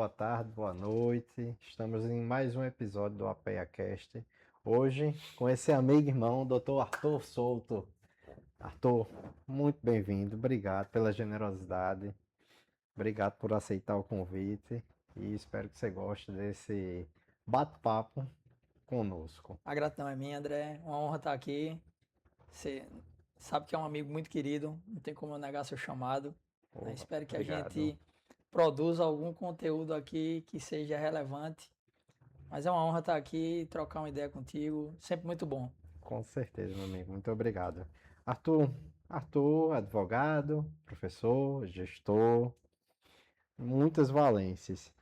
boa tarde, boa noite. Estamos em mais um episódio do APEAcast. Hoje, com esse amigo e irmão, Dr. Arthur Souto. Arthur, muito bem-vindo. Obrigado pela generosidade. Obrigado por aceitar o convite. E espero que você goste desse bate-papo conosco. A gratidão é minha, André. Uma honra estar aqui. Você sabe que é um amigo muito querido, não tem como eu negar seu chamado, né? Oh, Espero que a obrigado. gente produza algum conteúdo aqui que seja relevante. Mas é uma honra estar aqui e trocar uma ideia contigo. Sempre muito bom. Com certeza, meu amigo. Muito obrigado. Arthur, Arthur, advogado, professor, gestor, muitas valências.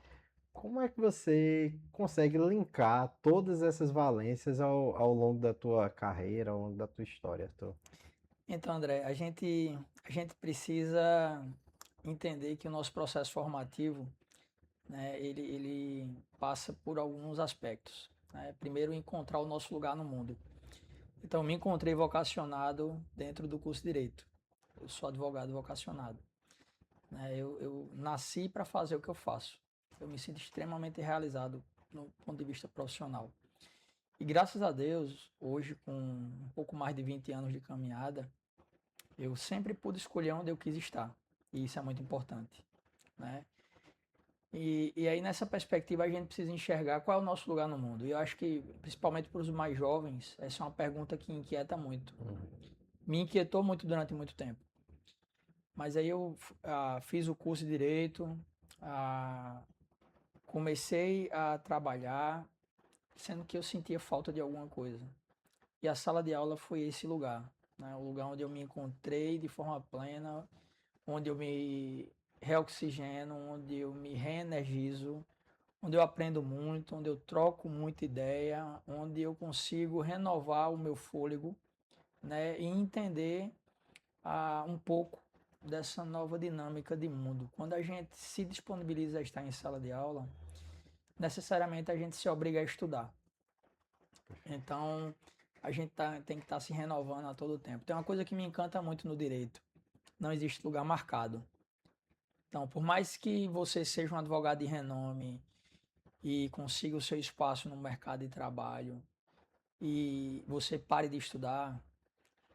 Como é que você consegue linkar todas essas valências ao longo da tua carreira, ao longo da tua história, Arthur? Então, André, a gente precisa entender que o nosso processo formativo, né, ele passa por alguns aspectos, né? Primeiro, encontrar o nosso lugar no mundo. Então, me encontrei vocacionado dentro do curso de Direito. Eu sou advogado vocacionado, né? Eu nasci para fazer o que eu faço. Eu me sinto extremamente realizado no ponto de vista profissional. E graças a Deus, hoje, com um pouco mais de 20 anos de caminhada, eu sempre pude escolher onde eu quis estar. E isso é muito importante, né? E aí, nessa perspectiva, a gente precisa enxergar qual é o nosso lugar no mundo. E eu acho que, principalmente para os mais jovens, essa é uma pergunta que inquieta muito. Me inquietou muito durante muito tempo. Mas aí eu fiz o curso de Direito, ah, comecei a trabalhar, sendo que eu sentia falta de alguma coisa. E a sala de aula foi esse lugar, né? O lugar onde eu me encontrei de forma plena, onde eu me reoxigeno, onde eu me reenergizo, onde eu aprendo muito, onde eu troco muita ideia, onde eu consigo renovar o meu fôlego, né? E entender um pouco dessa nova dinâmica de mundo. Quando a gente se disponibiliza a estar em sala de aula, necessariamente a gente se obriga a estudar. Então, a gente tem que estar se renovando a todo tempo. Tem uma coisa que me encanta muito no direito: não existe lugar marcado. Então, por mais que você seja um advogado de renome e consiga o seu espaço no mercado de trabalho e você pare de estudar,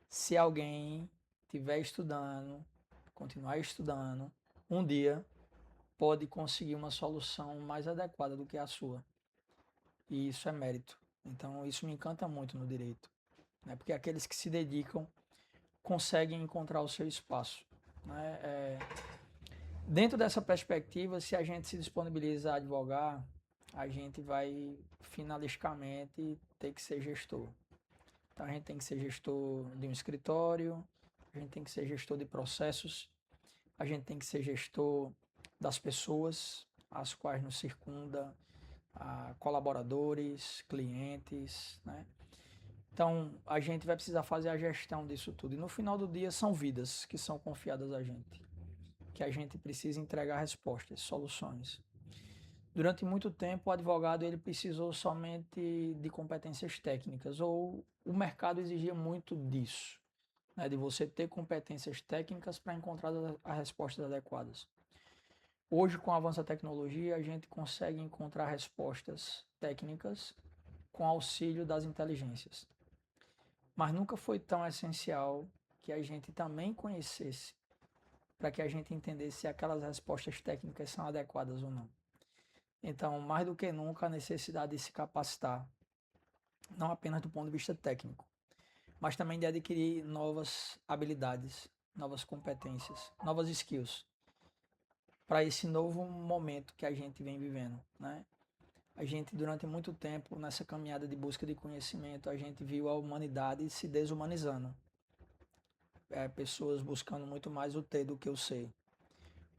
se alguém estiver estudando, continuar estudando, um dia pode conseguir uma solução mais adequada do que a sua. E isso é mérito. Então, isso me encanta muito no direito, né? Porque aqueles que se dedicam conseguem encontrar o seu espaço, né? Dentro dessa perspectiva, se a gente se disponibiliza a advogar, a gente vai finalisticamente ter que ser gestor. Então, a gente tem que ser gestor de um escritório, a gente tem que ser gestor de processos, a gente tem que ser gestor das pessoas as quais nos circunda, colaboradores, clientes, né? Então, a gente vai precisar fazer a gestão disso tudo. E no final do dia, são vidas que são confiadas a gente, que a gente precisa entregar respostas, soluções. Durante muito tempo, o advogado ele precisou somente de competências técnicas, ou o mercado exigia muito disso, né? De você ter competências técnicas para encontrar as respostas adequadas. Hoje, com o avanço da tecnologia, a gente consegue encontrar respostas técnicas com auxílio das inteligências. Mas nunca foi tão essencial que a gente também conhecesse para que a gente entendesse se aquelas respostas técnicas são adequadas ou não. Então, mais do que nunca, a necessidade de se capacitar, não apenas do ponto de vista técnico, mas também de adquirir novas habilidades, novas competências, novas skills para esse novo momento que a gente vem vivendo, né? A gente, durante muito tempo, nessa caminhada de busca de conhecimento, a gente viu a humanidade se desumanizando. Pessoas buscando muito mais o ter do que o ser.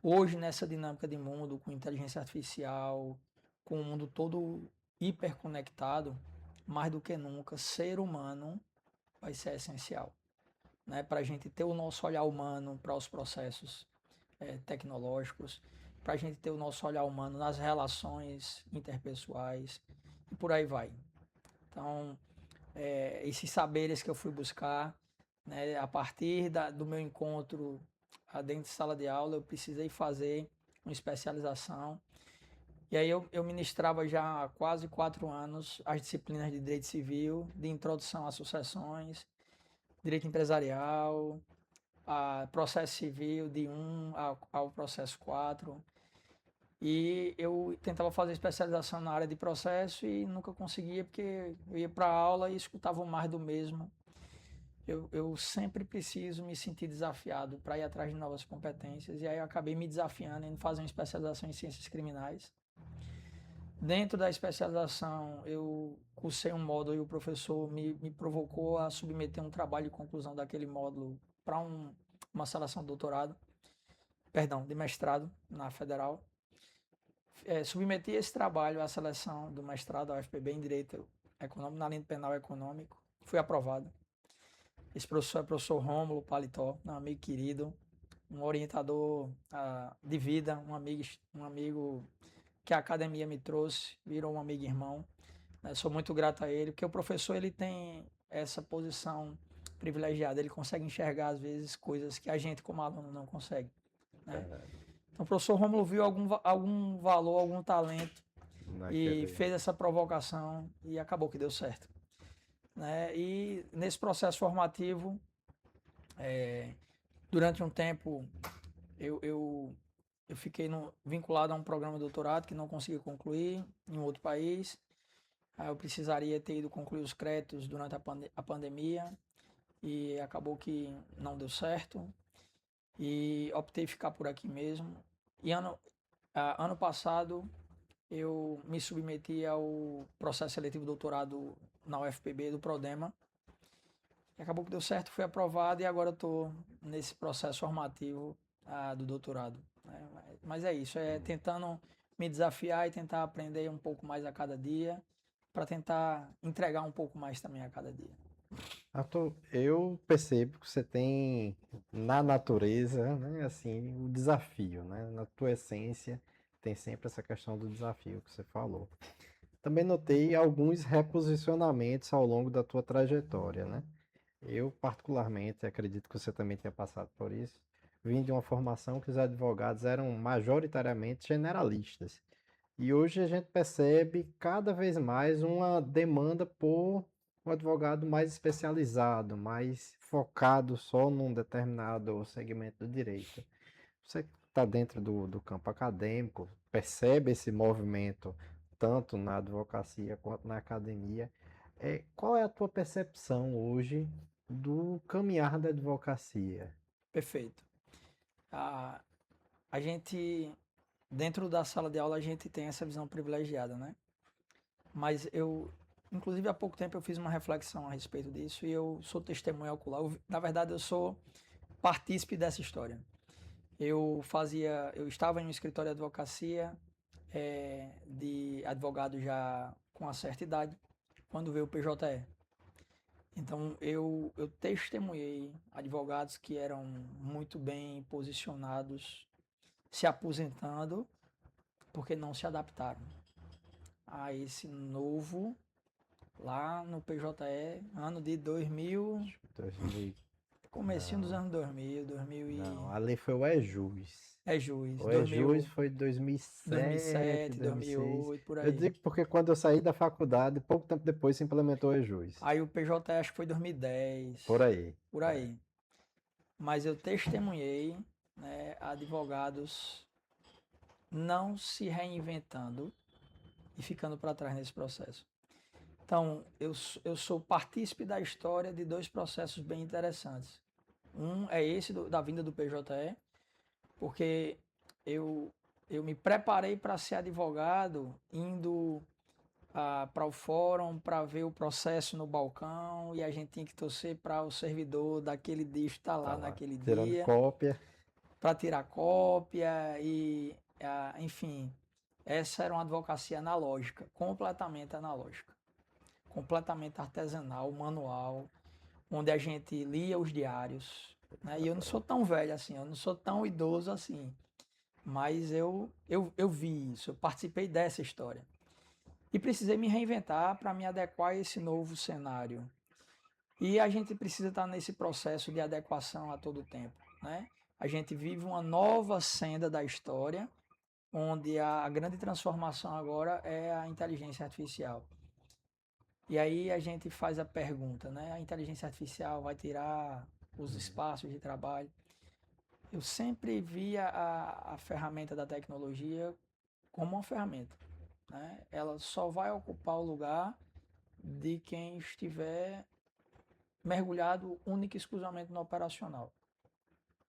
Hoje, nessa dinâmica de mundo, com inteligência artificial, com o mundo todo hiperconectado, mais do que nunca, ser humano vai ser essencial, né? Para a gente ter o nosso olhar humano para os processos tecnológicos, para a gente ter o nosso olhar humano nas relações interpessoais e por aí vai. Então, esses saberes que eu fui buscar, né, a partir do meu encontro dentro de sala de aula, eu precisei fazer uma especialização E aí eu ministrava já há quase 4 anos as disciplinas de Direito Civil, de Introdução a Sucessões, Direito Empresarial, a Processo Civil de 1 ao Processo 4. E eu tentava fazer especialização na área de processo e nunca conseguia, porque eu ia para a aula e escutava mais do mesmo. Eu sempre preciso me sentir desafiado para ir atrás de novas competências, e aí eu acabei me desafiando em fazer uma especialização em ciências criminais. Dentro da especialização, eu cursei um módulo e o professor me provocou a submeter um trabalho de conclusão daquele módulo para uma seleção de doutorado, perdão, de mestrado na Federal. Submeti esse trabalho à seleção do mestrado da UFPB em Direito Econômico, na linha de Penal Econômico. Fui aprovado. Esse professor é o professor Rômulo Paletó, um amigo querido, um orientador de vida, um amigo que a academia me trouxe, virou um amigo irmão. Sou muito grato a ele, porque o professor ele tem essa posição privilegiada, ele consegue enxergar às vezes coisas que a gente como aluno não consegue, né? Então o professor Rômulo viu algum valor, algum talento e fez essa provocação e acabou que deu certo, né? E nesse processo formativo, durante um tempo, eu fiquei vinculado a um programa de doutorado que não consegui concluir em um outro país. Eu precisaria ter ido concluir os créditos durante a pandemia e acabou que não deu certo. E optei ficar por aqui mesmo. E ano passado eu me submeti ao processo seletivo de doutorado na UFPB do Prodema. E acabou que deu certo, fui aprovado e agora estou nesse processo formativo do doutorado, né? Mas é isso, tentando me desafiar e tentar aprender um pouco mais a cada dia, para tentar entregar um pouco mais também a cada dia. Arthur, eu percebo que você tem na natureza, né, assim, o desafio, né? Na tua essência tem sempre essa questão do desafio que você falou. Também notei alguns reposicionamentos ao longo da tua trajetória, né? Eu, particularmente, acredito que você também tenha passado por isso, vim de uma formação que os advogados eram majoritariamente generalistas. E hoje a gente percebe cada vez mais uma demanda por um advogado mais especializado, mais focado só num determinado segmento do direito. Você que está dentro do campo acadêmico, percebe esse movimento tanto na advocacia quanto na academia. Qual é a tua percepção hoje do caminhar da advocacia? Perfeito. A gente, dentro da sala de aula, a gente tem essa visão privilegiada, né? Mas inclusive há pouco tempo eu fiz uma reflexão a respeito disso e eu sou testemunha ocular. Na verdade, eu sou partícipe dessa história. Eu estava em um escritório de advocacia, de advogado já com uma certa idade, quando veio o PJE. Então eu testemunhei advogados que eram muito bem posicionados, se aposentando, porque não se adaptaram a esse novo, lá no PJE, ano de 2000, 2000, comecinho dos não, anos 2000 não, ali foi o EJUS. juiz, O 2000, EJUS foi 2007, 2007, 2006. 2008, por Eu aí. digo porque quando eu saí da faculdade, pouco tempo depois se implementou o EJUS. Aí o PJE acho que foi 2010, Por aí. por aí. Mas eu testemunhei, né, advogados não se reinventando e ficando para trás nesse processo. Então, eu sou partícipe da história de dois processos bem interessantes. Um é esse da vinda do PJE, porque eu, eu me preparei para ser advogado indo para o fórum para ver o processo no balcão e a gente tinha que torcer para o servidor daquele dia estar Tá lá lá, naquele tirando dia cópia. para tirar cópia e, enfim, essa era uma advocacia analógica, completamente artesanal, manual, onde a gente lia os diários, né? E eu não sou tão velho assim, eu não sou tão idoso assim, mas eu vi isso, eu participei dessa história. E precisei me reinventar para me adequar a esse novo cenário. E a gente precisa estar nesse processo de adequação a todo tempo, né? A gente vive uma nova senda da história onde a grande transformação agora é a inteligência artificial. E aí a gente faz a pergunta, né? A inteligência artificial vai tirar os espaços de trabalho? Eu sempre via a ferramenta da tecnologia como uma ferramenta, né? Ela só vai ocupar o lugar de quem estiver mergulhado única e exclusivamente no operacional.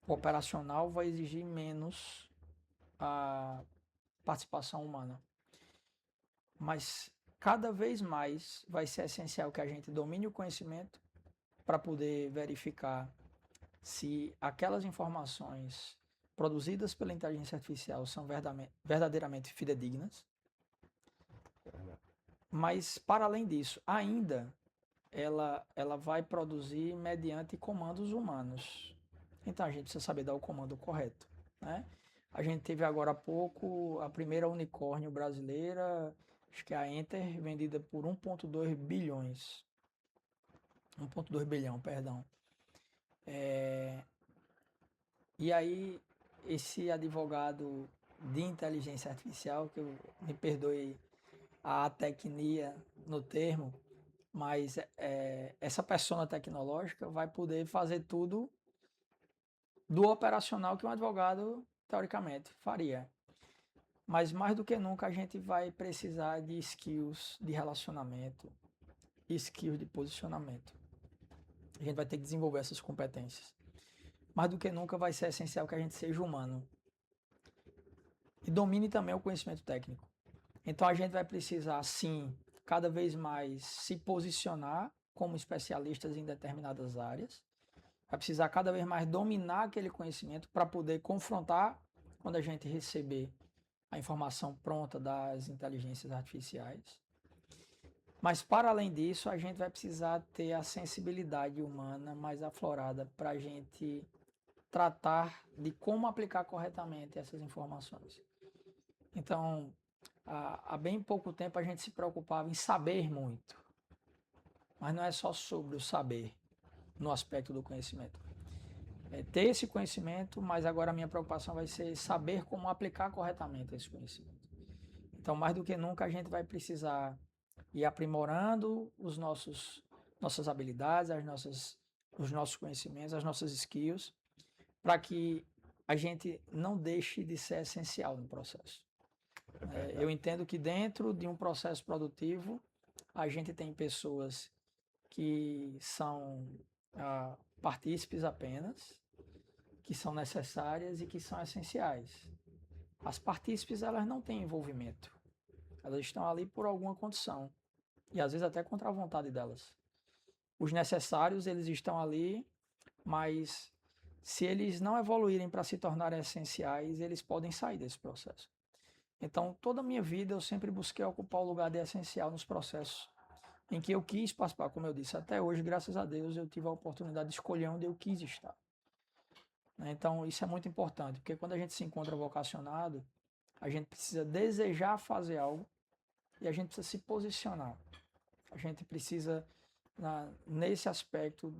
O operacional vai exigir menos a participação humana, mas cada vez mais vai ser essencial que a gente domine o conhecimento para poder verificar se aquelas informações produzidas pela inteligência artificial são verdadeiramente fidedignas. Mas, para além disso, ainda ela vai produzir mediante comandos humanos. Então, a gente precisa saber dar o comando correto, né? A gente teve agora há pouco a primeira unicórnio brasileira, acho que é a Enter, vendida por 1,2 bilhões. 1,2 bilhão, perdão. E aí, esse advogado de inteligência artificial, que eu me perdoe a tecnia no termo, mas essa persona tecnológica vai poder fazer tudo do operacional que um advogado, teoricamente, faria. Mas mais do que nunca a gente vai precisar de skills de relacionamento, skills de posicionamento. A gente vai ter que desenvolver essas competências. Mais do que nunca vai ser essencial que a gente seja humano e domine também o conhecimento técnico. Então a gente vai precisar, sim, cada vez mais se posicionar como especialistas em determinadas áreas. Vai precisar cada vez mais dominar aquele conhecimento para poder confrontar quando a gente receber a informação pronta das inteligências artificiais. Mas para além disso, a gente vai precisar ter a sensibilidade humana mais aflorada para a gente tratar de como aplicar corretamente essas informações. Então, há bem pouco tempo a gente se preocupava em saber muito, mas não é só sobre o saber no aspecto do conhecimento. É ter esse conhecimento, mas agora a minha preocupação vai ser saber como aplicar corretamente esse conhecimento. Então, mais do que nunca, a gente vai precisar ir aprimorando nossas habilidades, os nossos conhecimentos, as nossas skills, para que a gente não deixe de ser essencial no processo. Eu entendo que dentro de um processo produtivo, a gente tem pessoas que são partícipes apenas, que são necessárias e que são essenciais. As partícipes, elas não têm envolvimento. Elas estão ali por alguma condição. E às vezes até contra a vontade delas. Os necessários, eles estão ali, mas se eles não evoluírem para se tornarem essenciais, eles podem sair desse processo. Então, toda a minha vida eu sempre busquei ocupar o lugar de essencial nos processos em que eu quis participar, como eu disse. Até hoje, graças a Deus, eu tive a oportunidade de escolher onde eu quis estar. Então, isso é muito importante, porque quando a gente se encontra vocacionado, a gente precisa desejar fazer algo e a gente precisa se posicionar. A gente precisa, nesse aspecto,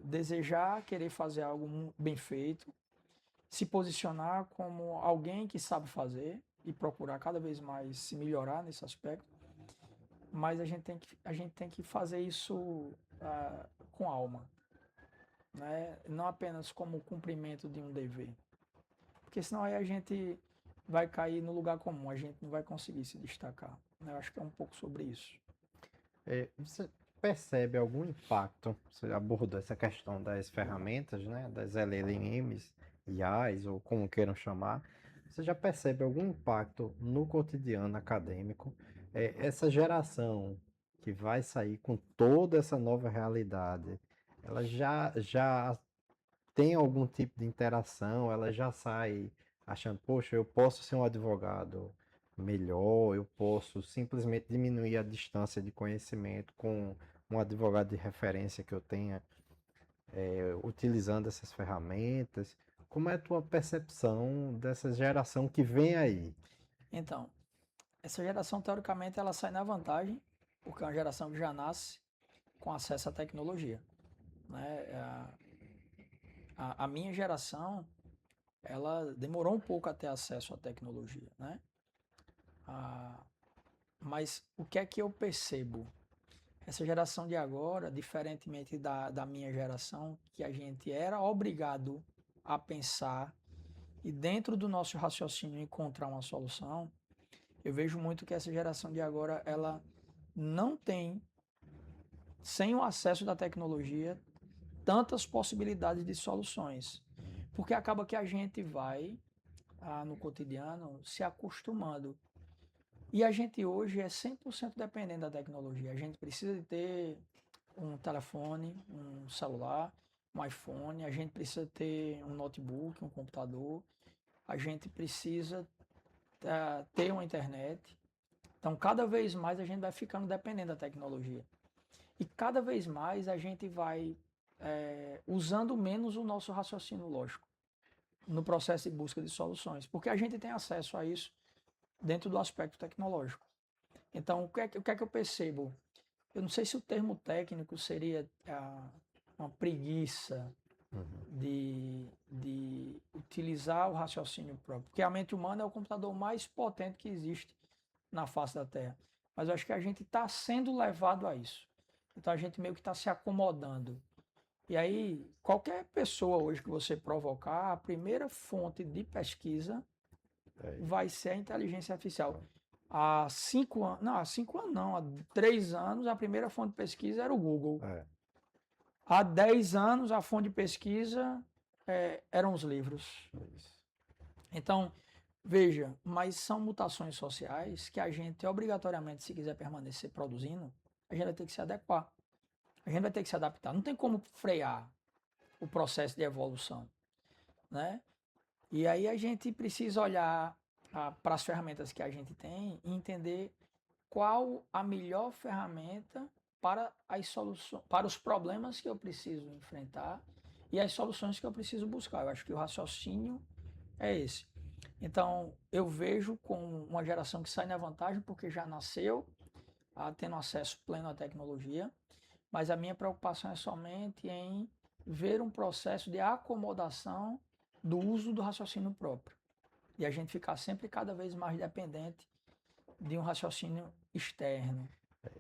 desejar querer fazer algo bem feito, se posicionar como alguém que sabe fazer e procurar cada vez mais se melhorar nesse aspecto. Mas a gente tem que fazer isso com alma, né? Não apenas como cumprimento de um dever. Porque senão aí a gente vai cair no lugar comum, a gente não vai conseguir se destacar. Eu acho que é um pouco sobre isso. Você percebe algum impacto? Você abordou essa questão das ferramentas, né? Das LLMs, IAs, ou como queiram chamar. Você já percebe algum impacto no cotidiano acadêmico? Essa geração que vai sair com toda essa nova realidade, ela já tem algum tipo de interação? Ela já sai achando, poxa, eu posso ser um advogado melhor, eu posso simplesmente diminuir a distância de conhecimento com um advogado de referência que eu tenha, utilizando essas ferramentas. Como é a tua percepção dessa geração que vem aí? Então, essa geração, teoricamente, ela sai na vantagem, porque é uma geração que já nasce com acesso à tecnologia, né? A minha geração, ela demorou um pouco a ter acesso à tecnologia, né? Ah, mas o que é que eu percebo? Essa geração de agora, diferentemente da minha geração, que a gente era obrigado a pensar e dentro do nosso raciocínio encontrar uma solução, eu vejo muito que essa geração de agora, ela não tem, sem o acesso da tecnologia, tantas possibilidades de soluções. Porque acaba que a gente vai, no cotidiano, se acostumando. E a gente hoje é 100% dependente da tecnologia. A gente precisa de ter um telefone, um celular, um iPhone, a gente precisa ter um notebook, um computador, a gente precisa ter uma internet. Então, cada vez mais a gente vai ficando dependente da tecnologia. E cada vez mais a gente vai usando menos o nosso raciocínio lógico no processo de busca de soluções, porque a gente tem acesso a isso dentro do aspecto tecnológico. Então, o que é que eu percebo? Eu não sei se o termo técnico seria uma preguiça Uhum. de utilizar o raciocínio próprio, porque a mente humana é o computador mais potente que existe na face da Terra. Mas eu acho que a gente está sendo levado a isso. Então a gente meio que está se acomodando. E aí, qualquer pessoa hoje que você provocar, a primeira fonte de pesquisa É, vai ser a inteligência artificial. Há 5 anos, não, há 5 anos não, há 3 anos a primeira fonte de pesquisa era o Google. é, Há 10 anos a fonte de pesquisa eram os livros. isso. Então, veja, mas são mutações sociais que a gente obrigatoriamente, se quiser permanecer produzindo, a gente vai ter que se adequar. A gente vai ter que se adaptar. Não tem como frear o processo de evolução, né? E aí a gente precisa olhar para as ferramentas que a gente tem e entender qual a melhor ferramenta para as soluções, para os problemas que eu preciso enfrentar e as soluções que eu preciso buscar. Eu acho que o raciocínio é esse. Então, eu vejo com uma geração que sai na vantagem porque já nasceu tendo acesso pleno à tecnologia, mas a minha preocupação é somente em ver um processo de acomodação do uso do raciocínio próprio. E a gente ficar sempre cada vez mais dependente de um raciocínio externo.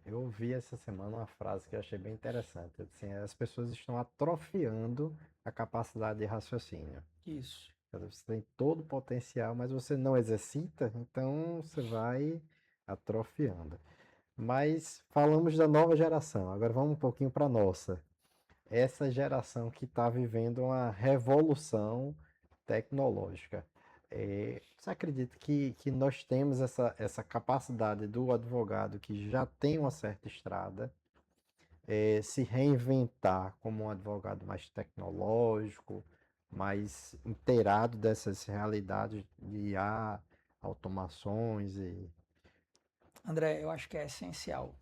Eu ouvi essa semana uma frase que eu achei bem interessante. Assim, as pessoas estão atrofiando a capacidade de raciocínio. Isso. Você tem todo o potencial, mas você não exercita, então você vai atrofiando. Mas falamos da nova geração, agora vamos um pouquinho para a nossa. Essa geração que está vivendo uma revolução tecnológica. Você acredita que nós temos essa capacidade do advogado que já tem uma certa estrada, se reinventar como um advogado mais tecnológico, mais inteirado dessas realidades de IA, automações e. André, eu acho que é essencial.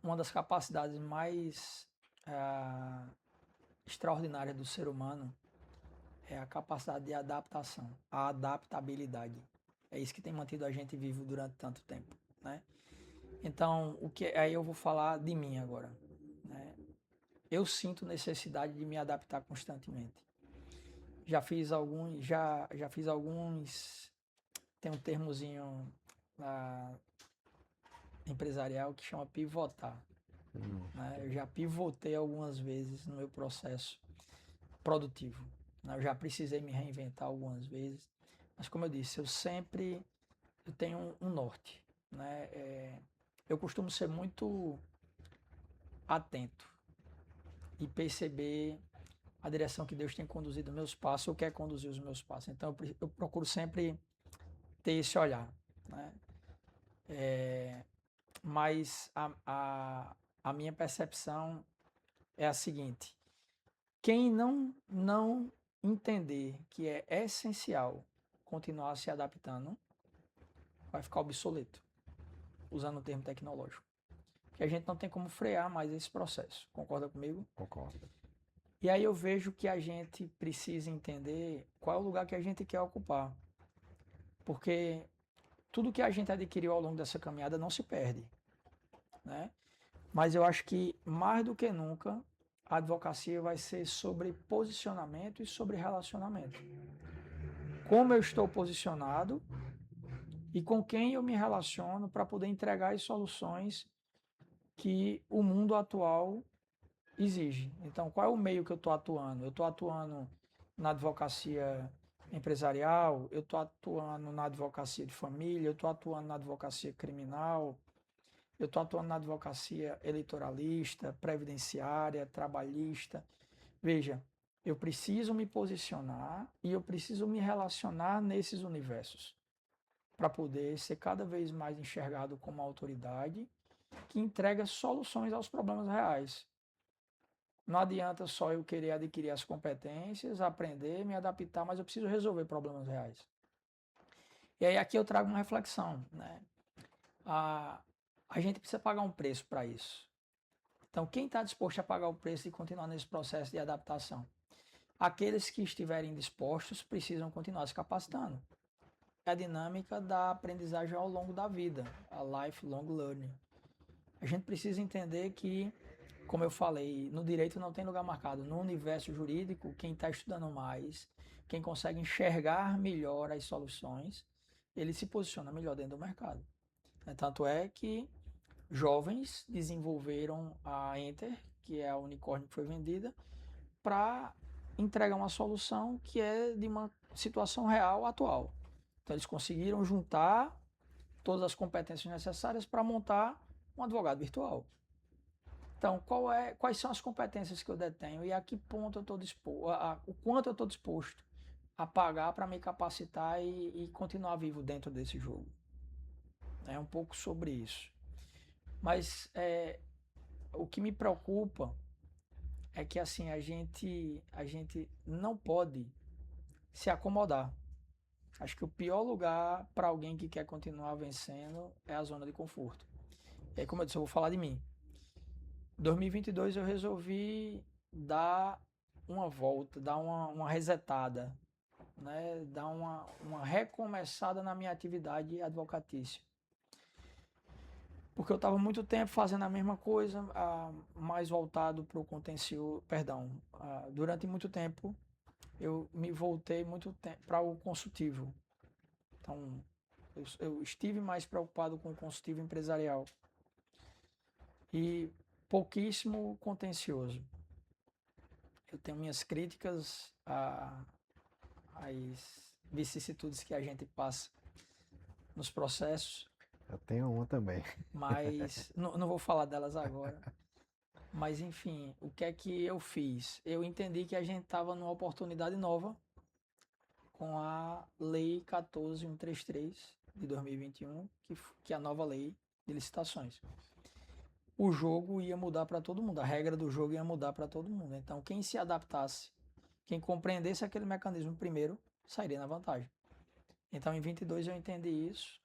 Uma das capacidades mais extraordinárias do ser humano é a capacidade de adaptação, a adaptabilidade. É isso que tem mantido a gente vivo durante tanto tempo, né? Então, aí eu vou falar de mim agora, né? Eu sinto necessidade de me adaptar constantemente. Já fiz alguns, tem um termozinho empresarial que chama pivotar, Hum, né? Eu já pivotei algumas vezes no meu processo produtivo, né? Eu já precisei me reinventar algumas vezes, mas como eu disse, eu tenho um norte, né? Eu costumo ser muito atento e perceber a direção que Deus tem conduzido meus passos ou quer conduzir os meus passos. Então eu procuro sempre ter esse olhar, né? Mas a minha percepção é a seguinte: quem não entender que é essencial continuar se adaptando, vai ficar obsoleto, usando o termo tecnológico. Que a gente não tem como frear mais esse processo. Concorda comigo? concordo. E aí eu vejo que a gente precisa entender qual é o lugar que a gente quer ocupar. Porque tudo que a gente adquiriu ao longo dessa caminhada não se perde, né? Mas eu acho que mais do que nunca a advocacia vai ser sobre posicionamento e sobre relacionamento. como eu estou posicionado e com quem eu me relaciono para poder entregar as soluções que o mundo atual exige. Então, qual é o meio que eu estou atuando? Eu estou atuando na advocacia empresarial, eu estou atuando na advocacia de família, eu estou atuando na advocacia criminal, eu estou atuando na advocacia eleitoralista, previdenciária, trabalhista. Veja, eu preciso me posicionar e eu preciso me relacionar nesses universos para poder ser cada vez mais enxergado como autoridade que entrega soluções aos problemas reais. Não adianta só eu querer adquirir as competências, aprender, me adaptar, mas eu preciso resolver problemas reais. E aí aqui eu trago uma reflexão, né? A gente precisa pagar um preço para isso. Então, quem está disposto a pagar o preço e continuar nesse processo de adaptação? Aqueles que estiverem dispostos precisam continuar se capacitando. É a dinâmica da aprendizagem ao longo da vida, a lifelong learning. A gente precisa entender que, como eu falei, no direito não tem lugar marcado. No universo jurídico, quem está estudando mais, quem consegue enxergar melhor as soluções, ele se posiciona melhor dentro do mercado. Tanto é que jovens desenvolveram a Enter, que é a unicórnio que foi vendida, para entregar uma solução que é de uma situação real atual. Então eles conseguiram juntar todas as competências necessárias para montar um advogado virtual. Então, quais são as competências que eu detenho e a que ponto eu estou disposto, o quanto eu estou disposto a pagar para me capacitar e continuar vivo dentro desse jogo. É um pouco sobre isso. Mas o que me preocupa é que assim a gente não pode se acomodar. Acho que o pior lugar para alguém que quer continuar vencendo é a zona de conforto. E aí, como eu disse, eu vou falar de mim. Em 2022 eu resolvi dar uma volta, dar uma resetada, né? Dar uma recomeçada na minha atividade advocatícia. Porque eu estava muito tempo fazendo a mesma coisa, mais voltado para o contencioso, perdão, durante muito tempo eu me voltei muito para o consultivo. Então, eu estive mais preocupado com o consultivo empresarial e pouquíssimo contencioso. Eu tenho minhas críticas às vicissitudes que a gente passa nos processos. Eu tenho uma também. Mas não vou falar delas agora. Mas enfim, o que é que eu fiz? Eu entendi que a gente estava numa oportunidade nova com a Lei 14.133 de 2021, que é a nova lei de licitações. O jogo ia mudar para todo mundo, a regra do jogo ia mudar para todo mundo. Então, quem se adaptasse, quem compreendesse aquele mecanismo primeiro, sairia na vantagem. Então, em 22 eu entendi isso,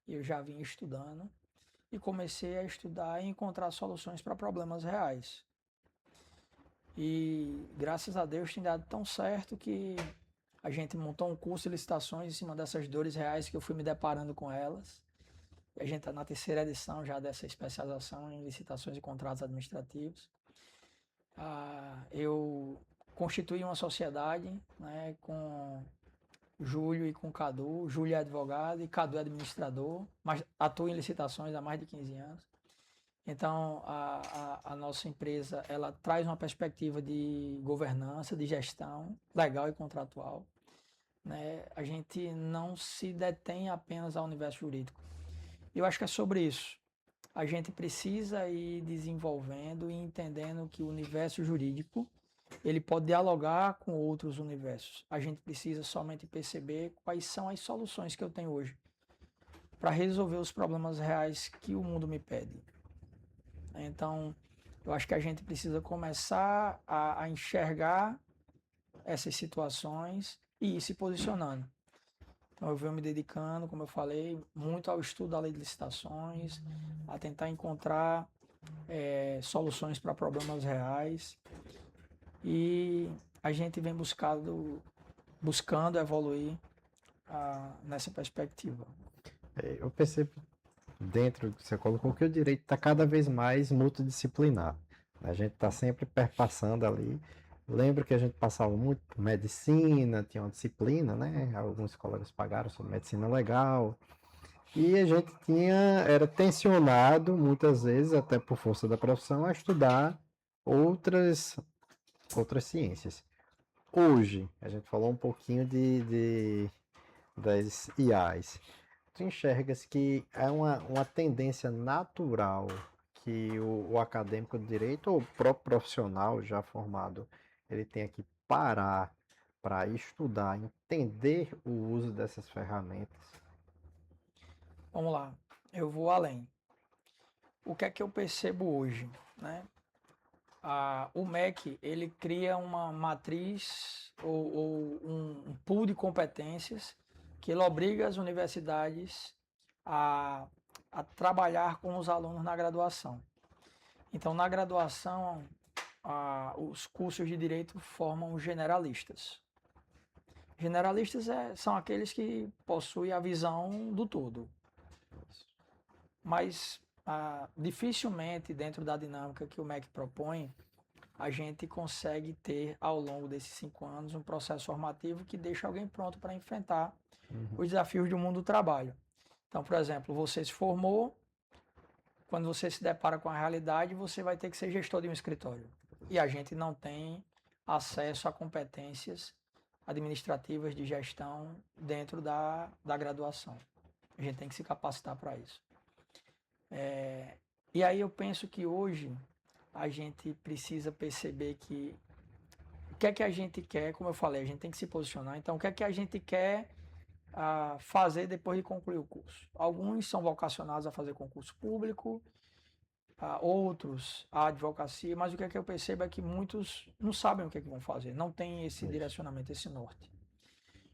eu já vim estudando e comecei a estudar e encontrar soluções para problemas reais. E graças a Deus tem dado tão certo que a gente montou um curso de licitações em cima dessas dores reais que eu fui me deparando com elas. A gente está na terceira edição já dessa especialização em licitações e contratos administrativos. Eu constituí uma sociedade, né, com Júlio e com Cadu. Júlio é advogado e Cadu é administrador, mas atua em licitações há mais de 15 anos. Então, a nossa empresa ela traz uma perspectiva de governança, de gestão legal e contratual. Né? A gente não se detém apenas ao universo jurídico. Eu acho que é sobre isso. A gente precisa ir desenvolvendo e entendendo que o universo jurídico ele pode dialogar com outros universos. A gente precisa somente perceber quais são as soluções que eu tenho hoje para resolver os problemas reais que o mundo me pede. Então, eu acho que a gente precisa começar a enxergar essas situações e ir se posicionando. Então, eu venho me dedicando, como eu falei, muito ao estudo da lei de licitações, a tentar encontrar soluções para problemas reais. E a gente vem buscando evoluir nessa perspectiva. Eu percebo dentro que você colocou que o direito está cada vez mais multidisciplinar. A gente está sempre perpassando ali Lembro que a gente passava muito por medicina, tinha uma disciplina, né? Alguns colegas pagaram sobre medicina legal. E a gente era tensionado, muitas vezes, até por força da profissão, a estudar outras, outras ciências. Hoje, a gente falou um pouquinho das IAs. Tu enxergas que é uma tendência natural que o acadêmico de direito ou o próprio profissional já formado, ele tenha que parar para estudar, entender o uso dessas ferramentas? Vamos lá, eu vou além. O que é que eu percebo hoje, né? O MEC, ele cria uma matriz ou um pool de competências que ele obriga as universidades a, a trabalhar com os alunos na graduação. Então, na graduação, os cursos de direito formam generalistas. Generalistas são aqueles que possuem a visão do todo, mas dificilmente, dentro da dinâmica que o MEC propõe, a gente consegue ter, ao longo desses 5 anos, um processo formativo que deixa alguém pronto para enfrentar os desafios do mundo do trabalho. Então, por exemplo, você se formou, quando você se depara com a realidade, você vai ter que ser gestor de um escritório. E a gente não tem acesso a competências administrativas de gestão dentro da graduação. A gente tem que se capacitar para isso. E aí eu penso que hoje a gente precisa perceber que o que é que a gente quer, como eu falei, a gente tem que se posicionar. Então, o que é que a gente quer fazer depois de concluir o curso? Alguns são vocacionados a fazer concurso público, outros a advocacia, mas o que é que eu percebo é que muitos não sabem o que é que vão fazer, não tem esse direcionamento, esse norte.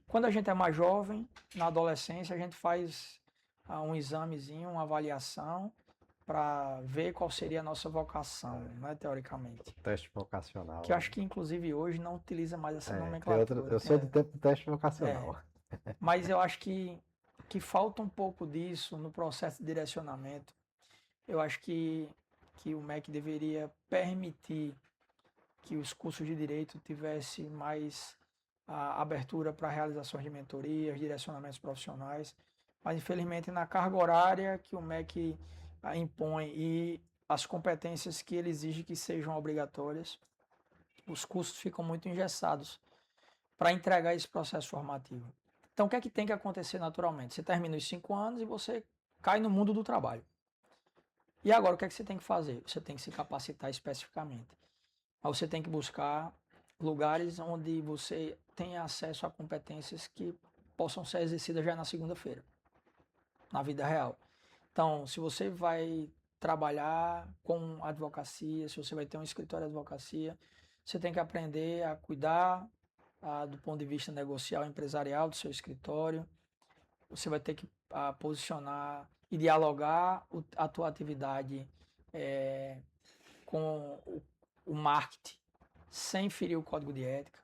Quando a gente é mais jovem, na adolescência, a gente faz um examezinho, uma avaliação, para ver qual seria a nossa vocação, né, teoricamente. Teste vocacional. Que eu acho que, inclusive, hoje não utiliza mais essa Eu nomenclatura. sou do tempo do teste vocacional. Mas eu acho que falta um pouco disso no processo de direcionamento. Eu acho que o MEC deveria permitir que os cursos de direito tivessem mais abertura para realizações de mentorias, direcionamentos profissionais, mas infelizmente na carga horária que o MEC impõe e as competências que ele exige que sejam obrigatórias, os cursos ficam muito engessados para entregar esse processo formativo. Então, o que é que tem que acontecer naturalmente? Você termina os 5 anos e você cai no mundo do trabalho. E agora, o que é que você tem que fazer? Você tem que se capacitar especificamente. Mas você tem que buscar lugares onde você tenha acesso a competências que possam ser exercidas já na segunda-feira, na vida real. Então, se você vai trabalhar com advocacia, se você vai ter um escritório de advocacia, você tem que aprender a cuidar do ponto de vista negocial e empresarial do seu escritório. Você vai ter que posicionar e dialogar a tua atividade com o marketing sem ferir o código de ética.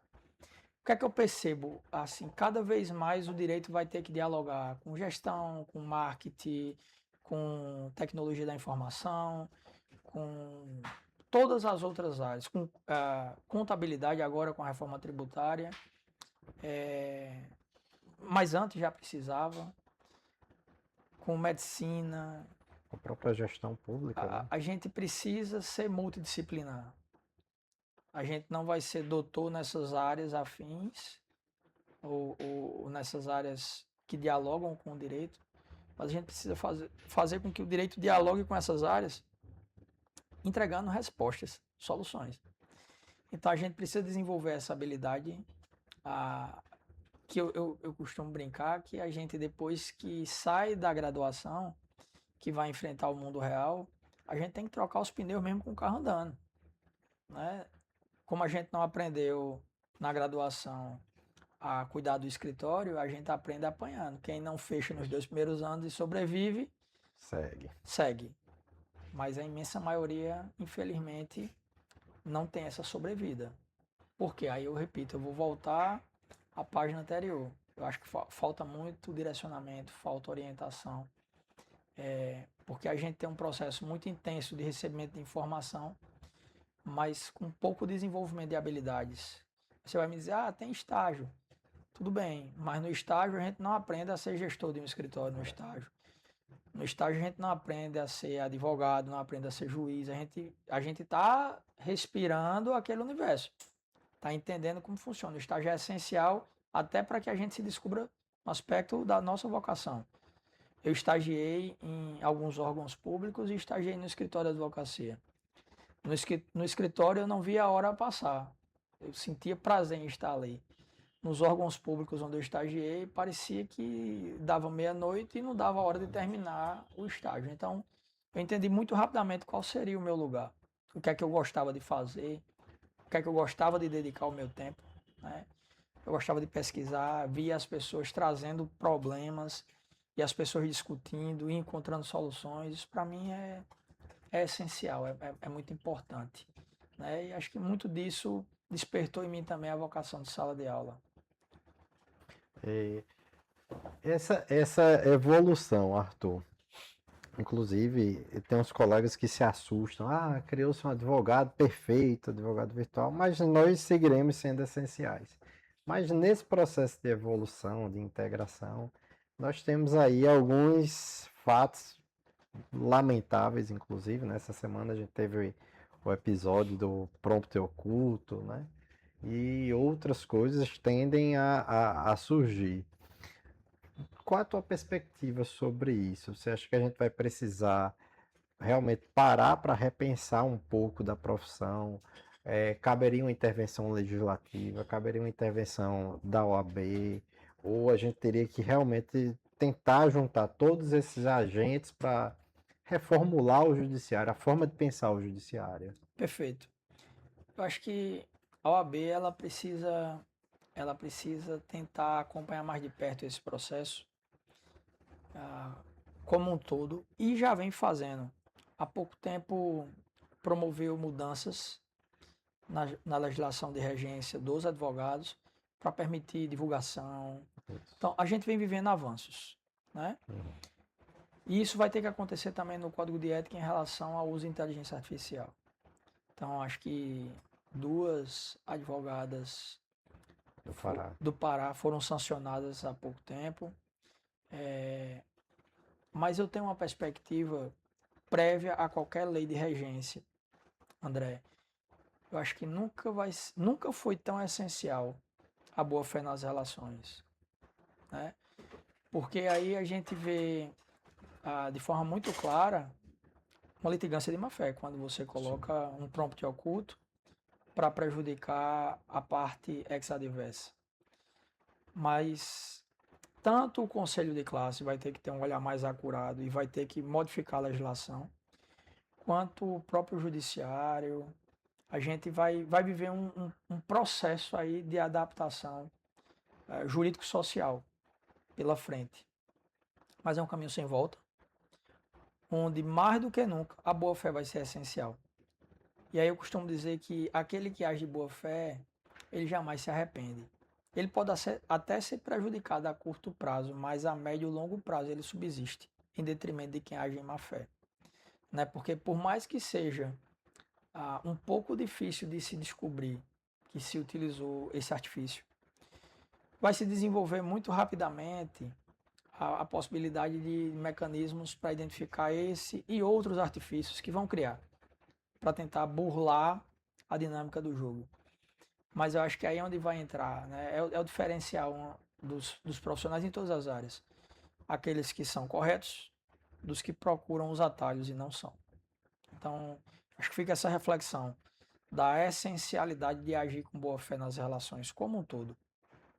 O que é que eu percebo? Assim, cada vez mais o direito vai ter que dialogar com gestão, com marketing, com tecnologia da informação, com todas as outras áreas, com contabilidade agora com a reforma tributária, mas antes já precisava, com medicina. A própria gestão pública, né? A gente precisa ser multidisciplinar. A gente não vai ser doutor nessas áreas afins ou nessas áreas que dialogam com o direito, mas a gente precisa fazer com que o direito dialogue com essas áreas, entregando respostas, soluções. Então a gente precisa desenvolver essa habilidade, que eu costumo brincar, que a gente depois que sai da graduação, que vai enfrentar o mundo real, a gente tem que trocar os pneus mesmo com o carro andando, né? Como a gente não aprendeu na graduação a cuidar do escritório, a gente aprende apanhando. Quem não fecha nos 2 primeiros anos e sobrevive, segue. Mas a imensa maioria, infelizmente, não tem essa sobrevida. Por quê? Aí eu repito, eu vou voltar à página anterior. Eu acho que falta muito direcionamento, falta orientação. Porque a gente tem um processo muito intenso de recebimento de informação, mas com pouco desenvolvimento de habilidades. Você vai me dizer, tem estágio. Tudo bem, mas no estágio a gente não aprende a ser gestor de um escritório no estágio. No estágio a gente não aprende a ser advogado, não aprende a ser juiz. A gente está respirando aquele universo, está entendendo como funciona. O estágio é essencial até para que a gente se descubra um aspecto da nossa vocação. Eu estagiei em alguns órgãos públicos e estagiei no escritório de advocacia. No escritório eu não via a hora passar. Eu sentia prazer em estar ali. Nos órgãos públicos onde eu estagiei, parecia que dava meia-noite e não dava a hora de terminar o estágio. Então, eu entendi muito rapidamente qual seria o meu lugar, o que é que eu gostava de fazer, o que é que eu gostava de dedicar o meu tempo, né? Eu gostava de pesquisar, via as pessoas trazendo problemas e as pessoas discutindo e encontrando soluções. Isso para mim é essencial, é muito importante, né? E acho que muito disso despertou em mim também a vocação de sala de aula. E essa evolução, Arthur. Inclusive, tem uns colegas que se assustam. Ah, criou-se um advogado perfeito, advogado virtual, mas nós seguiremos sendo essenciais. Mas nesse processo de evolução, de integração, nós temos aí alguns fatos lamentáveis, inclusive. Nessa semana a gente teve o episódio do prompt oculto, né? E outras coisas tendem a surgir. Qual a tua perspectiva sobre isso? Você acha que a gente vai precisar realmente parar para repensar um pouco da profissão? Caberia uma intervenção legislativa? Caberia uma intervenção da OAB? Ou a gente teria que realmente tentar juntar todos esses agentes para reformular o judiciário, a forma de pensar o judiciário? Perfeito. Eu acho que a OAB ela precisa tentar acompanhar mais de perto esse processo, ah, como um todo, e já vem fazendo. Há pouco tempo promoveu mudanças na legislação de regência dos advogados para permitir divulgação. Então, a gente vem vivendo avanços, né? E isso vai ter que acontecer também no Código de Ética em relação ao uso de inteligência artificial. Então, acho que duas advogadas Do Pará. do Pará foram sancionadas há pouco tempo. Mas eu tenho uma perspectiva prévia a qualquer lei de regência, André. Eu acho que nunca foi tão essencial a boa-fé nas relações, né? Porque aí a gente vê de forma muito clara uma litigância de má-fé, quando você coloca um prompt oculto para prejudicar a parte ex-adversa. Mas tanto o conselho de classe vai ter que ter um olhar mais acurado e vai ter que modificar a legislação, quanto o próprio judiciário, a gente vai viver um processo aí de adaptação jurídico-social pela frente. Mas é um caminho sem volta, onde mais do que nunca a boa-fé vai ser essencial. E aí eu costumo dizer que aquele que age de boa-fé, ele jamais se arrepende. Ele pode até ser prejudicado a curto prazo, mas a médio e longo prazo ele subsiste, em detrimento de quem age em má-fé. Né? Porque por mais que seja um pouco difícil de se descobrir que se utilizou esse artifício, vai se desenvolver muito rapidamente a possibilidade de mecanismos para identificar esse e outros artifícios que vão criar para tentar burlar a dinâmica do jogo. Mas eu acho que aí é onde vai entrar, né? É o diferencial dos profissionais em todas as áreas. Aqueles que são corretos dos que procuram os atalhos e não são. Então, acho que fica essa reflexão da essencialidade de agir com boa fé nas relações como um todo,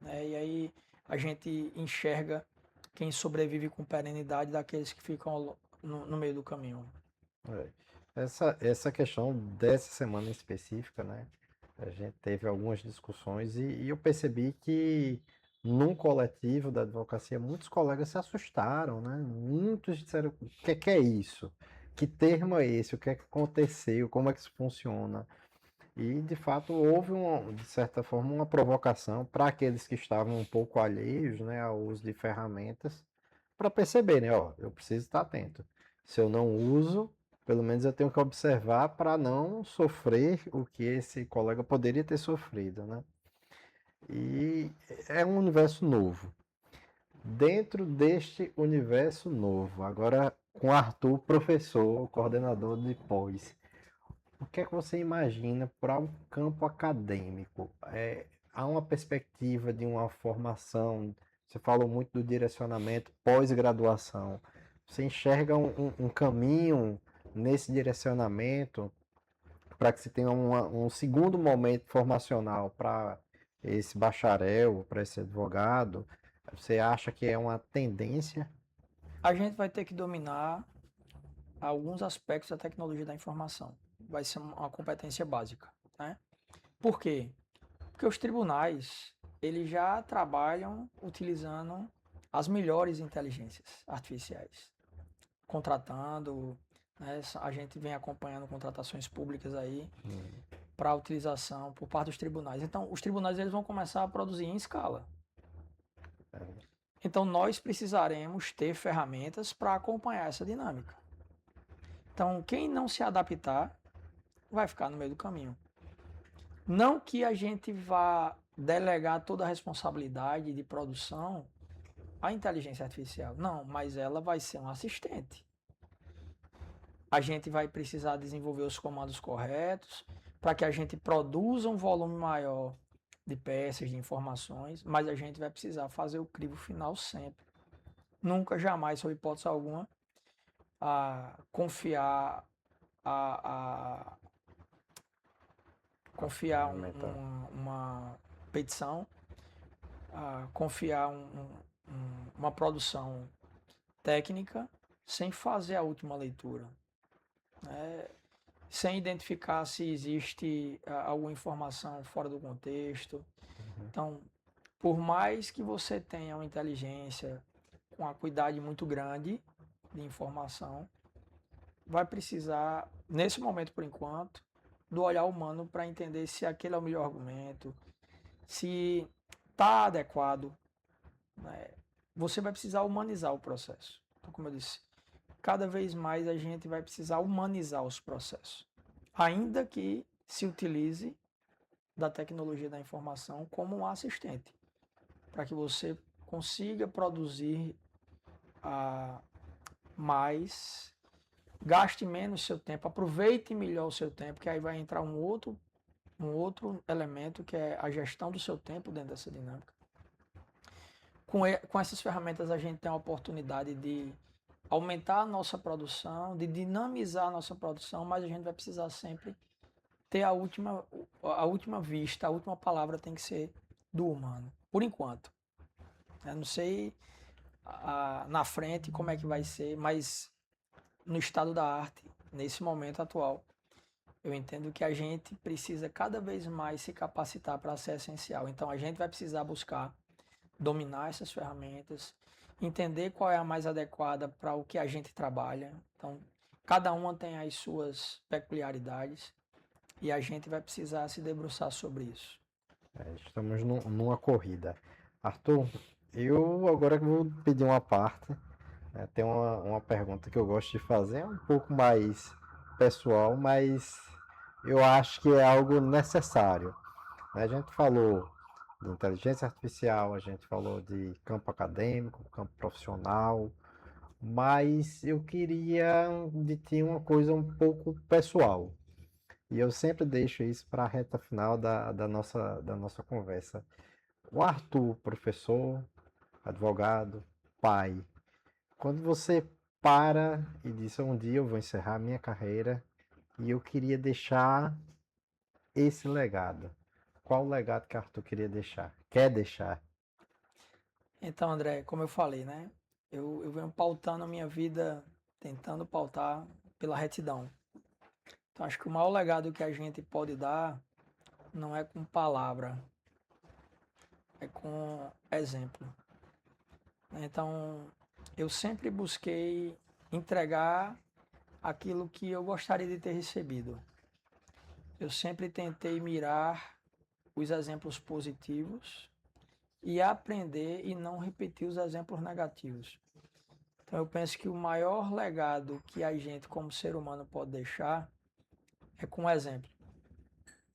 né? E aí a gente enxerga quem sobrevive com perenidade daqueles que ficam no meio do caminho. É. Essa questão dessa semana em específica, né? A gente teve algumas discussões e eu percebi que num coletivo da advocacia muitos colegas se assustaram, né? Muitos disseram, o que é isso? Que termo é esse? O que é que aconteceu? Como é que isso funciona? E de fato houve de certa forma uma provocação para aqueles que estavam um pouco alheios, né, ao uso de ferramentas, para perceberem, ó, eu preciso estar atento. Se eu não uso, Pelo menos eu tenho que observar para não sofrer o que esse colega poderia ter sofrido, né? E é um universo novo. Dentro deste universo novo, agora com Arthur, professor, coordenador de pós, o que é que você imagina para um campo acadêmico? Há uma perspectiva de uma formação, você falou muito do direcionamento pós-graduação. Você enxerga um caminho nesse direcionamento para que se tenha um segundo momento formacional para esse bacharel, para esse advogado? Você acha que é uma tendência? A gente vai ter que dominar alguns aspectos da tecnologia da informação. Vai ser uma competência básica, né? Por quê? Porque os tribunais, eles já trabalham utilizando as melhores inteligências artificiais, contratando, né? A gente vem acompanhando contratações públicas aí para utilização por parte dos tribunais. Então, os tribunais eles vão começar a produzir em escala. Então, nós precisaremos ter ferramentas para acompanhar essa dinâmica. Então, quem não se adaptar vai ficar no meio do caminho. Não que a gente vá delegar toda a responsabilidade de produção à inteligência artificial. Não, mas ela vai ser um assistente. A gente vai precisar desenvolver os comandos corretos para que a gente produza um volume maior de peças, de informações, mas a gente vai precisar fazer o crivo final sempre. Nunca, jamais, sob hipótese alguma, confiar a confiar Ferramental. uma petição, confiar uma produção técnica sem fazer a última leitura, né? Sem identificar se existe alguma informação fora do contexto. Então, por mais que você tenha uma inteligência com uma cuidade muito grande de informação, vai precisar, nesse momento por enquanto, do olhar humano para entender se aquele é o melhor argumento, se está adequado, né? Você vai precisar humanizar o processo. Então, como eu disse, cada vez mais a gente vai precisar humanizar os processos, ainda que se utilize da tecnologia da informação como um assistente, para que você consiga produzir mais, gaste menos seu tempo, aproveite melhor o seu tempo, que aí vai entrar um outro elemento que é a gestão do seu tempo dentro dessa dinâmica. Com essas ferramentas a gente tem a oportunidade de aumentar a nossa produção, de dinamizar a nossa produção, mas a gente vai precisar sempre ter a última vista, a última palavra tem que ser do humano, por enquanto. Eu não sei na frente como é que vai ser, mas no estado da arte, nesse momento atual, eu entendo que a gente precisa cada vez mais se capacitar para ser essencial. Então a gente vai precisar buscar dominar essas ferramentas, entender qual é a mais adequada para o que a gente trabalha. Então, cada uma tem as suas peculiaridades e a gente vai precisar se debruçar sobre isso. Estamos numa corrida. Arthur, eu agora vou pedir uma parte. Tem uma pergunta que eu gosto de fazer, é um pouco mais pessoal, mas eu acho que é algo necessário. A gente falou de inteligência artificial, a gente falou de campo acadêmico, campo profissional, mas eu queria de ti uma coisa um pouco pessoal. E eu sempre deixo isso para a reta final da nossa conversa. O Arthur, professor, advogado, pai, quando você para e diz, um dia eu vou encerrar minha carreira e eu queria deixar esse legado. Qual o legado que Arthur queria deixar? Quer deixar? Então, André, como eu falei, né? Eu venho pautando a minha vida, tentando pautar pela retidão. Então, acho que o maior legado que a gente pode dar não é com palavra, é com exemplo. Então, eu sempre busquei entregar aquilo que eu gostaria de ter recebido. Eu sempre tentei mirar os exemplos positivos e aprender e não repetir os exemplos negativos. Então eu penso que o maior legado que a gente como ser humano pode deixar é com o exemplo,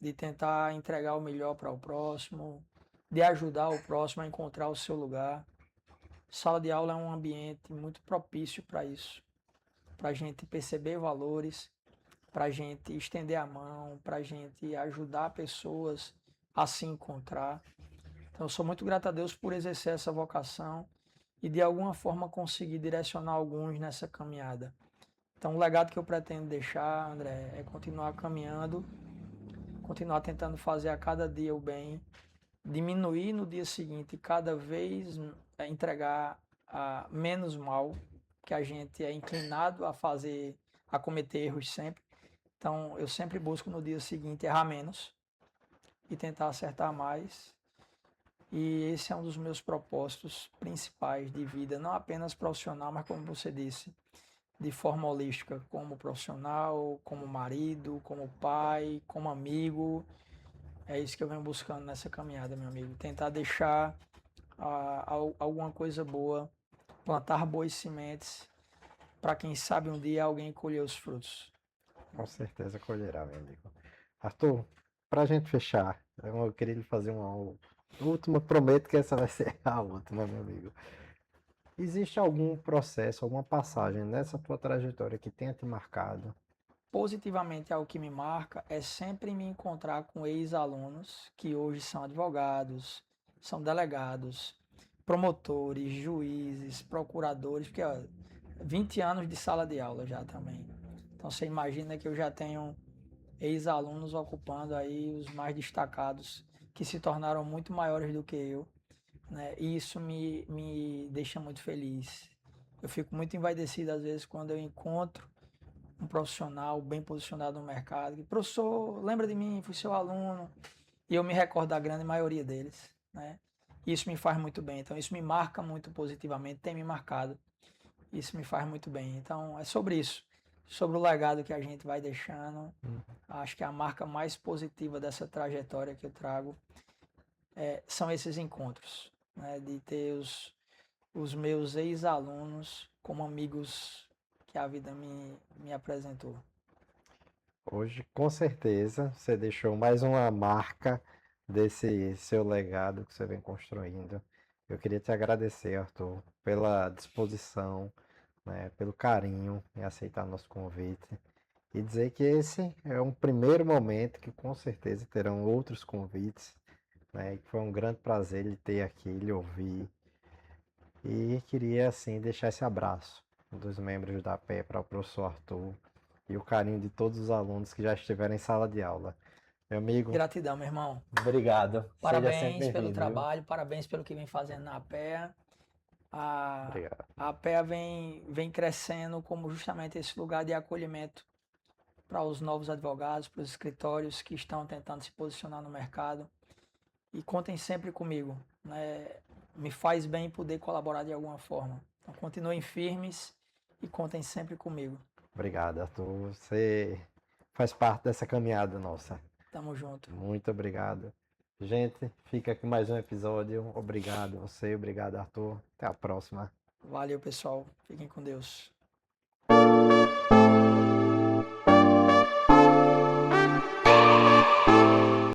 de tentar entregar o melhor para o próximo, de ajudar o próximo a encontrar o seu lugar. Sala de aula é um ambiente muito propício para isso, para a gente perceber valores, para a gente estender a mão, para a gente ajudar pessoas a se encontrar. Então, eu sou muito grato a Deus por exercer essa vocação e de alguma forma conseguir direcionar alguns nessa caminhada. Então, o legado que eu pretendo deixar, André, é continuar caminhando, continuar tentando fazer a cada dia o bem, diminuir no dia seguinte cada vez entregar menos mal, que a gente é inclinado a fazer, a cometer erros sempre. Então, eu sempre busco no dia seguinte errar menos e tentar acertar mais. E esse é um dos meus propósitos principais de vida, não apenas profissional, mas como você disse, de forma holística, como profissional, como marido, como pai, como amigo. É isso que eu venho buscando nessa caminhada, meu amigo. Tentar deixar alguma coisa boa, plantar boas sementes, para quem sabe um dia alguém colher os frutos. Com certeza colherá, meu amigo. Arthur, para a gente fechar, eu queria lhe fazer uma última, prometo que essa vai ser a última, meu amigo. Existe algum processo, alguma passagem nessa tua trajetória que tenha te marcado? Positivamente, algo que me marca é sempre me encontrar com ex-alunos que hoje são advogados, são delegados, promotores, juízes, procuradores, porque ó, 20 anos de sala de aula já também. Então você imagina que eu já tenho ex-alunos ocupando aí os mais destacados, que se tornaram muito maiores do que eu, né? E isso me deixa muito feliz. Eu fico muito envaidecido às vezes quando eu encontro um profissional bem posicionado no mercado, que, professor, lembra de mim, fui seu aluno, e eu me recordo da grande maioria deles, né? Isso me faz muito bem, então isso me marca muito positivamente, tem me marcado, isso me faz muito bem. Então é sobre isso, sobre o legado que a gente vai deixando. Acho que a marca mais positiva dessa trajetória que eu trago são esses encontros, né? De ter os meus ex-alunos como amigos que a vida me apresentou. Hoje, com certeza, você deixou mais uma marca desse seu legado que você vem construindo. Eu queria te agradecer, Arthur, pela disposição, né, pelo carinho em aceitar nosso convite e dizer que esse é um primeiro momento que com certeza terão outros convites, né, e que foi um grande prazer lhe ter aqui, lhe ouvir. E queria, assim, deixar esse abraço dos membros da PE para o professor Arthur e o carinho de todos os alunos que já estiveram em sala de aula. Meu amigo, Gratidão, meu irmão. obrigado. Seja sempre Parabéns pelo bem-vindo, viu? trabalho, parabéns pelo que vem fazendo na APEA. A, Obrigado. a APEA vem crescendo como justamente esse lugar de acolhimento para os novos advogados, para os escritórios que estão tentando se posicionar no mercado. E contem sempre comigo, né? Me faz bem poder colaborar de alguma forma. Então continuem firmes e contem sempre comigo. Obrigado, Arthur. Você faz parte dessa caminhada nossa. Tamo junto. Muito obrigado. Gente, fica aqui mais um episódio. Obrigado você, obrigado, Arthur. Até a próxima. Valeu, pessoal. Fiquem com Deus.